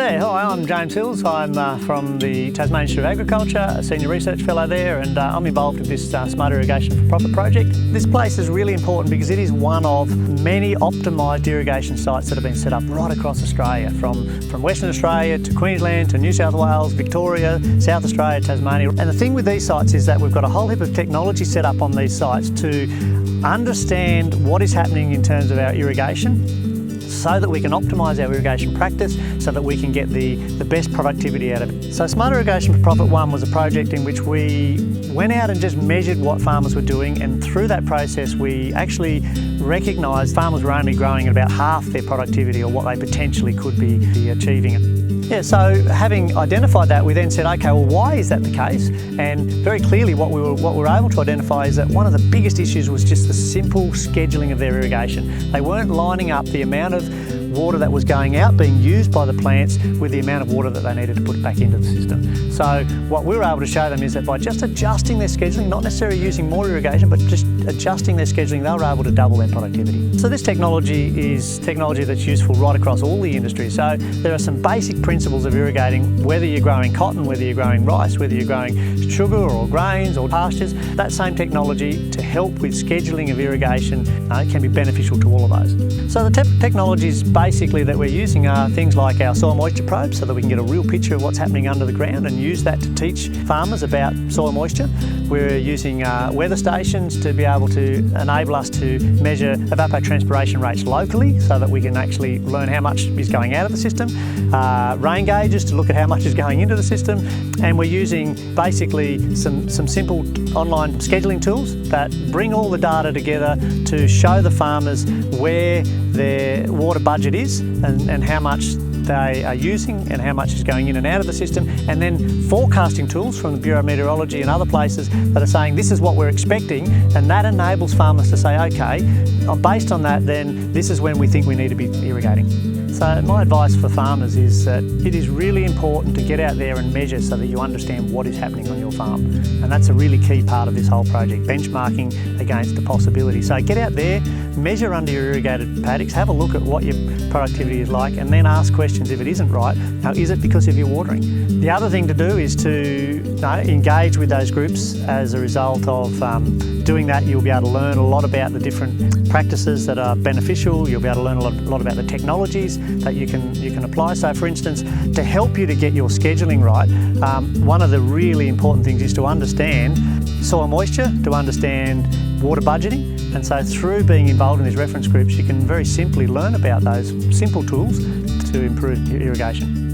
Hey, hi, I'm James Hills. I'm from the Tasmanian Institute of Agriculture, a Senior Research Fellow there, and I'm involved with this Smarter Irrigation for Profit project. This place is really important because it is one of many optimised irrigation sites that have been set up right across Australia, from Western Australia to Queensland to New South Wales, Victoria, South Australia, Tasmania. And the thing with these sites is that we've got a whole heap of technology set up on these sites to understand what is happening in terms of our irrigation, so that we can optimise our irrigation practice, so that we can get the best productivity out of it. So Smarter Irrigation for Profit 1 was a project in which we went out and just measured what farmers were doing, and through that process we actually recognised farmers were only growing at about half their productivity or what they potentially could be achieving. Yeah, so having identified that, we then said, okay, well, why is that the case? And very clearly what we were able to identify is that one of the biggest issues was just the simple scheduling of their irrigation. They weren't lining up the amount of water that was going out, being used by the plants, with the amount of water that they needed to put back into the system. So what we were able to show them is that by just adjusting their scheduling, not necessarily using more irrigation, but just adjusting their scheduling, they were able to double their productivity. So this technology is technology that's useful right across all the industries. So there are some basic principles of irrigating, whether you're growing cotton, whether you're growing rice, whether you're growing sugar or grains or pastures. That same technology to help with scheduling of irrigation can be beneficial to all of those. So the technologies basically that we're using are things like our soil moisture probes, so that we can get a real picture of what's happening under the ground and use that to teach farmers about soil moisture. We're using weather stations to be able to enable us to measure evapotranspiration rates locally, so that we can actually learn how much is going out of the system. Rain gauges to look at how much is going into the system. And we're using basically some simple online scheduling tools that bring all the data together to show the farmers where their water budget is and how much they are using and how much is going in and out of the system, and then forecasting tools from the Bureau of Meteorology and other places that are saying this is what we're expecting, and that enables farmers to say, okay, based on that, then this is when we think we need to be irrigating. So my advice for farmers is that it is really important to get out there and measure so that you understand what is happening on your farm. And that's a really key part of this whole project, benchmarking against the possibility. So get out there, measure under your irrigated paddocks, have a look at what your productivity is like, and then ask questions if it isn't right. Now, is it because of your watering? The other thing to do is to engage with those groups. As a result of doing that, you'll be able to learn a lot about the different practices that are beneficial. You'll be able to learn a lot about the technologies that you can apply. So for instance, to help you to get your scheduling right, one of the really important things is to understand soil moisture, to understand water budgeting. And so through being involved in these reference groups, you can very simply learn about those simple tools to improve your irrigation.